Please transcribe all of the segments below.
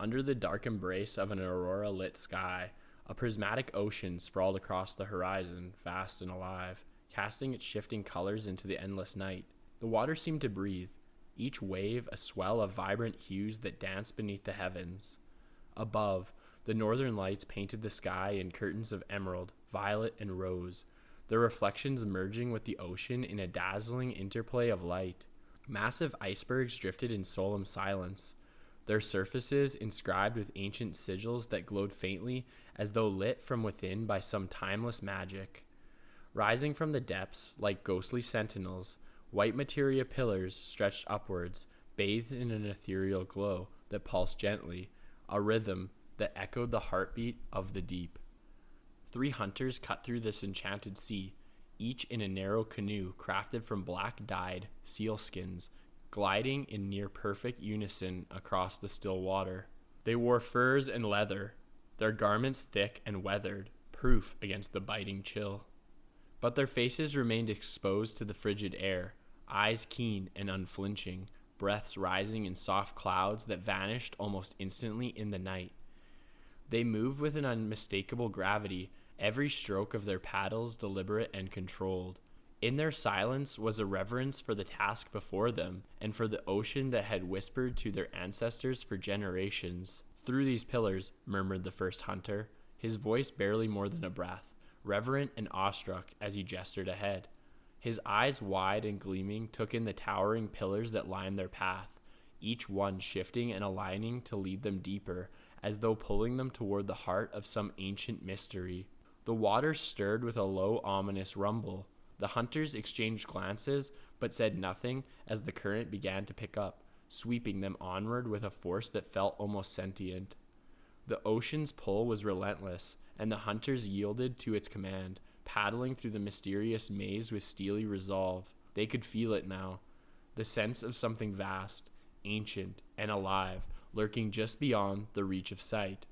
Under the dark embrace of an aurora-lit sky, a prismatic ocean sprawled across the horizon, vast and alive, casting its shifting colors into the endless night. The water seemed to breathe, each wave a swell of vibrant hues that danced beneath the heavens. Above, the northern lights painted the sky in curtains of emerald, violet, and rose, their reflections merging with the ocean in a dazzling interplay of light. Massive icebergs drifted in solemn silence, their surfaces inscribed with ancient sigils that glowed faintly as though lit from within by some timeless magic. Rising from the depths, like ghostly sentinels, white materia pillars stretched upwards, bathed in an ethereal glow that pulsed gently, a rhythm that echoed the heartbeat of the deep. 3 hunters cut through this enchanted sea, each in a narrow canoe crafted from black-dyed seal skins, gliding in near-perfect unison across the still water. They wore furs and leather, their garments thick and weathered, proof against the biting chill. But their faces remained exposed to the frigid air, eyes keen and unflinching, breaths rising in soft clouds that vanished almost instantly in the night. They moved with an unmistakable gravity, every stroke of their paddles deliberate and controlled. In their silence was a reverence for the task before them and for the ocean that had whispered to their ancestors for generations. "Through these pillars," murmured the first hunter, his voice barely more than a breath, reverent and awestruck as he gestured ahead. His eyes, wide and gleaming, took in the towering pillars that lined their path, each one shifting and aligning to lead them deeper, as though pulling them toward the heart of some ancient mystery. The water stirred with a low, ominous rumble. The hunters exchanged glances, but said nothing as the current began to pick up, sweeping them onward with a force that felt almost sentient. The ocean's pull was relentless, and the hunters yielded to its command, paddling through the mysterious maze with steely resolve. They could feel it now, the sense of something vast, ancient, and alive, lurking just beyond the reach of sight.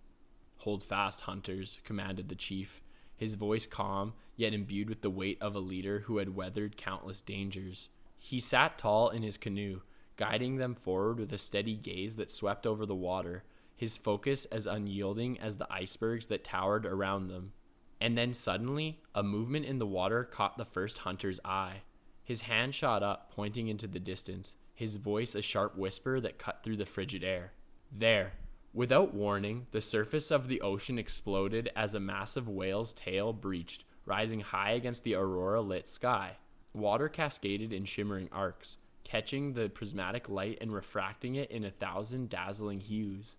"Hold fast, hunters," commanded the chief, his voice calm, yet imbued with the weight of a leader who had weathered countless dangers. He sat tall in his canoe, guiding them forward with a steady gaze that swept over the water, his focus as unyielding as the icebergs that towered around them. And then suddenly, a movement in the water caught the first hunter's eye. His hand shot up, pointing into the distance, his voice a sharp whisper that cut through the frigid air. There! Without warning, the surface of the ocean exploded as a massive whale's tail breached, rising high against the aurora-lit sky. Water cascaded in shimmering arcs, catching the prismatic light and refracting it in 1,000 dazzling hues.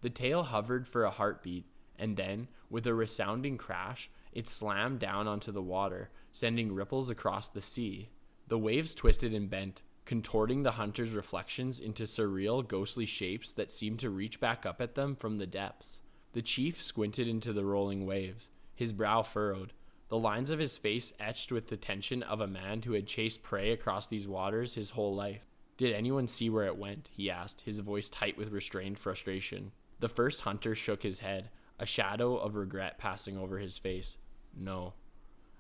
The tail hovered for a heartbeat, and then, with a resounding crash, it slammed down onto the water, sending ripples across the sea. The waves twisted and bent, contorting the hunters' reflections into surreal, ghostly shapes that seemed to reach back up at them from the depths. The chief squinted into the rolling waves, his brow furrowed, the lines of his face etched with the tension of a man who had chased prey across these waters his whole life. "Did anyone see where it went?" he asked, his voice tight with restrained frustration. The first hunter shook his head, a shadow of regret passing over his face. "No."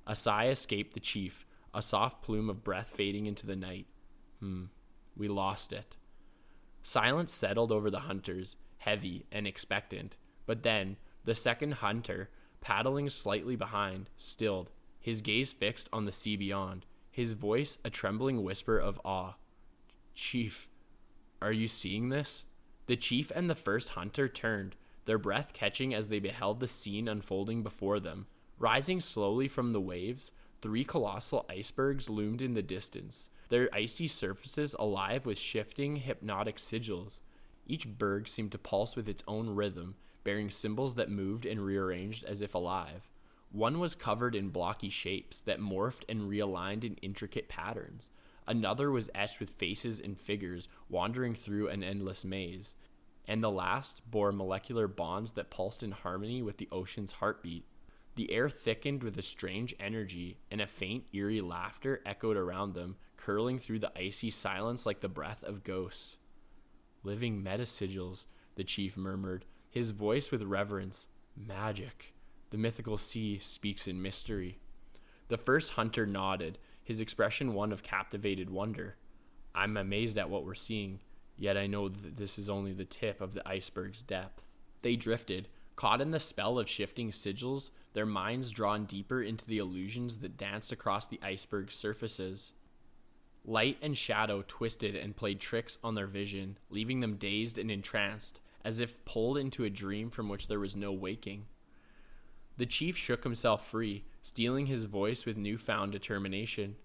A sigh escaped the chief, a soft plume of breath fading into the night. We lost it." Silence settled over the hunters, heavy and expectant, but then, the second hunter, paddling slightly behind, stilled, his gaze fixed on the sea beyond, his voice a trembling whisper of awe. "Chief, are you seeing this?" The chief and the first hunter turned, their breath catching as they beheld the scene unfolding before them. Rising slowly from the waves, 3 colossal icebergs loomed in the distance, their icy surfaces alive with shifting, hypnotic sigils. Each berg seemed to pulse with its own rhythm, bearing symbols that moved and rearranged as if alive. One was covered in blocky shapes that morphed and realigned in intricate patterns. Another was etched with faces and figures wandering through an endless maze. And the last bore molecular bonds that pulsed in harmony with the ocean's heartbeat. The air thickened with a strange energy, and a faint, eerie laughter echoed around them, curling through the icy silence like the breath of ghosts. "Living metasigils," the chief murmured, his voice with reverence. "Magic. The mythical sea speaks in mystery." The first hunter nodded, his expression one of captivated wonder. "I'm amazed at what we're seeing. Yet I know that this is only the tip of the iceberg's depth. They drifted, caught in the spell of shifting sigils, their minds drawn deeper into the illusions that danced across the iceberg's surfaces. Light and shadow twisted and played tricks on their vision, leaving them dazed and entranced, as if pulled into a dream from which there was no waking. The chief shook himself free, steeling his voice with newfound determination.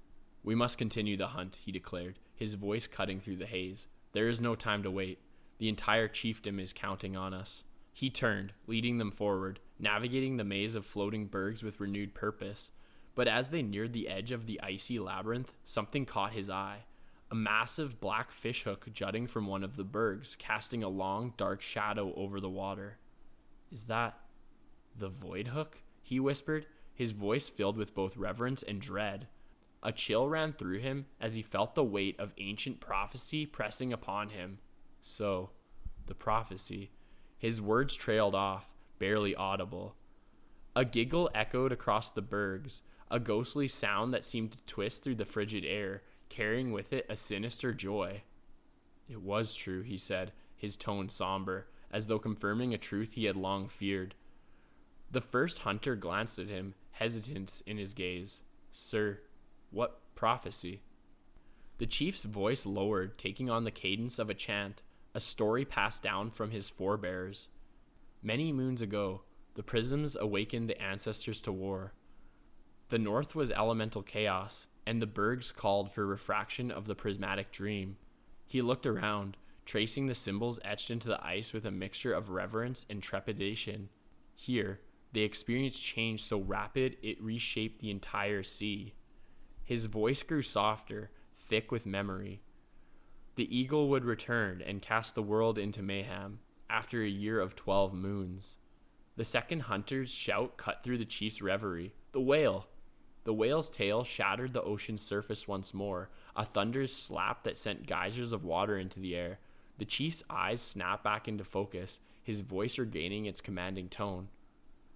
"We must continue the hunt," he declared, his voice cutting through the haze. "There is no time to wait. The entire chiefdom is counting on us." He turned, leading them forward, navigating the maze of floating bergs with renewed purpose. But as they neared the edge of the icy labyrinth, something caught his eye. A massive black fishhook jutting from one of the bergs, casting a long, dark shadow over the water. "Is that the void hook?" he whispered, his voice filled with both reverence and dread. A chill ran through him as he felt the weight of ancient prophecy pressing upon him. So, the prophecy. His words trailed off, barely audible. A giggle echoed across the bergs, a ghostly sound that seemed to twist through the frigid air, carrying with it a sinister joy. "It was true," he said, his tone somber, as though confirming a truth he had long feared. The first hunter glanced at him, hesitance in his gaze. "Sir, what prophecy?" The chief's voice lowered, taking on the cadence of a chant, a story passed down from his forebears. Many moons ago, the prisms awakened the ancestors to war. The north was elemental chaos, and the bergs called for refraction of the prismatic dream. He looked around, tracing the symbols etched into the ice with a mixture of reverence and trepidation. Here, they experienced change so rapid it reshaped the entire sea. His voice grew softer, thick with memory. The eagle would return and cast the world into mayhem, after a year of 12 moons. The second hunter's shout cut through the chief's reverie. "The whale!" The whale's tail shattered the ocean's surface once more, a thunderous slap that sent geysers of water into the air. The chief's eyes snapped back into focus, his voice regaining its commanding tone.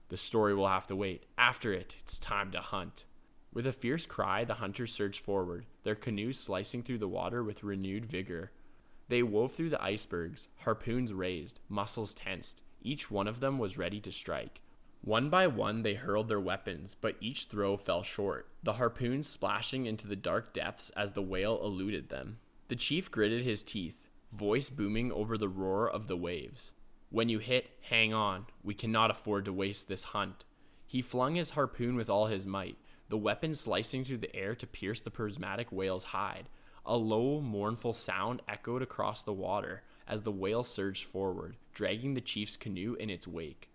"The story will have to wait. After it, it's time to hunt." With a fierce cry, the hunters surged forward, their canoes slicing through the water with renewed vigor. They wove through the icebergs, harpoons raised, muscles tensed. Each one of them was ready to strike. One by one they hurled their weapons, but each throw fell short, the harpoons splashing into the dark depths as the whale eluded them. The chief gritted his teeth, voice booming over the roar of the waves. "When you hit, hang on. We cannot afford to waste this hunt." He flung his harpoon with all his might, the weapon slicing through the air to pierce the prismatic whale's hide. A low, mournful sound echoed across the water as the whale surged forward, dragging the chief's canoe in its wake.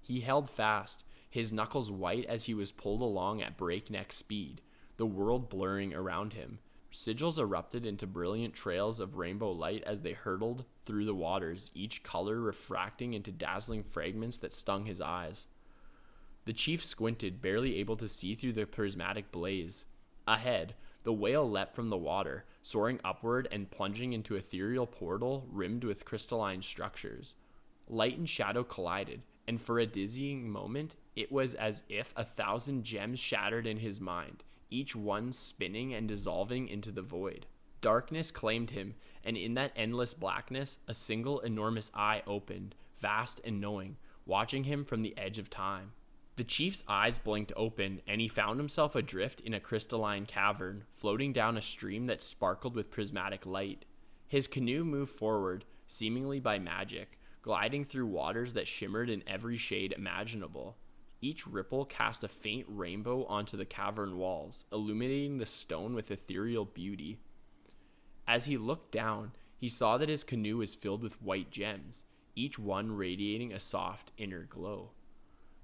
He held fast, his knuckles white as he was pulled along at breakneck speed, the world blurring around him. Sigils erupted into brilliant trails of rainbow light as they hurtled through the waters, each color refracting into dazzling fragments that stung his eyes. The chief squinted, barely able to see through the prismatic blaze. Ahead, the whale leapt from the water, soaring upward and plunging into ethereal portal rimmed with crystalline structures. Light and shadow collided, and for a dizzying moment, it was as if 1,000 gems shattered in his mind, each one spinning and dissolving into the void. Darkness claimed him, and in that endless blackness, a single enormous eye opened, vast and knowing, watching him from the edge of time. The chief's eyes blinked open, and he found himself adrift in a crystalline cavern, floating down a stream that sparkled with prismatic light. His canoe moved forward, seemingly by magic, gliding through waters that shimmered in every shade imaginable. Each ripple cast a faint rainbow onto the cavern walls, illuminating the stone with ethereal beauty. As he looked down, he saw that his canoe was filled with white gems, each one radiating a soft inner glow.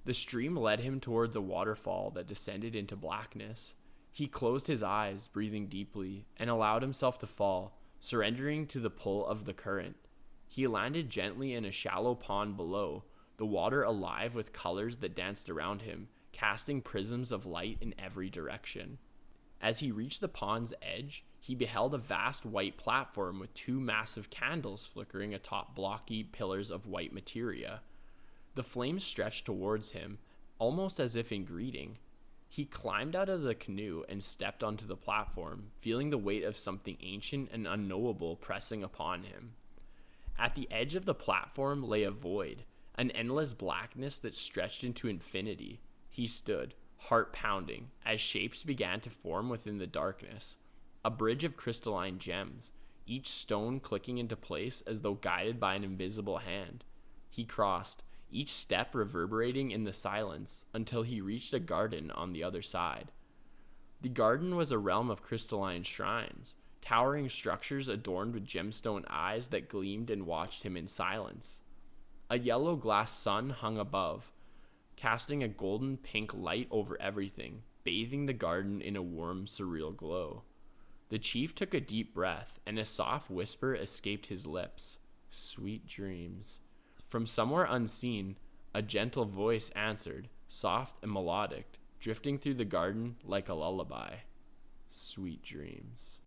The stream led him towards a waterfall that descended into blackness. He closed his eyes, breathing deeply, and allowed himself to fall, surrendering to the pull of the current. He landed gently in a shallow pond below, the water alive with colors that danced around him, casting prisms of light in every direction. As he reached the pond's edge, he beheld a vast white platform with 2 massive candles flickering atop blocky pillars of white materia. The flames stretched towards him, almost as if in greeting. He climbed out of the canoe and stepped onto the platform, feeling the weight of something ancient and unknowable pressing upon him. At the edge of the platform lay a void, an endless blackness that stretched into infinity. He stood, heart pounding, as shapes began to form within the darkness. A bridge of crystalline gems, each stone clicking into place as though guided by an invisible hand. He crossed, each step reverberating in the silence, until he reached a garden on the other side. The garden was a realm of crystalline shrines, towering structures adorned with gemstone eyes that gleamed and watched him in silence. A yellow glass sun hung above, casting a golden pink light over everything, bathing the garden in a warm, surreal glow. The chief took a deep breath, and a soft whisper escaped his lips. "Sweet dreams." From somewhere unseen, a gentle voice answered, soft and melodic, drifting through the garden like a lullaby. "Sweet dreams."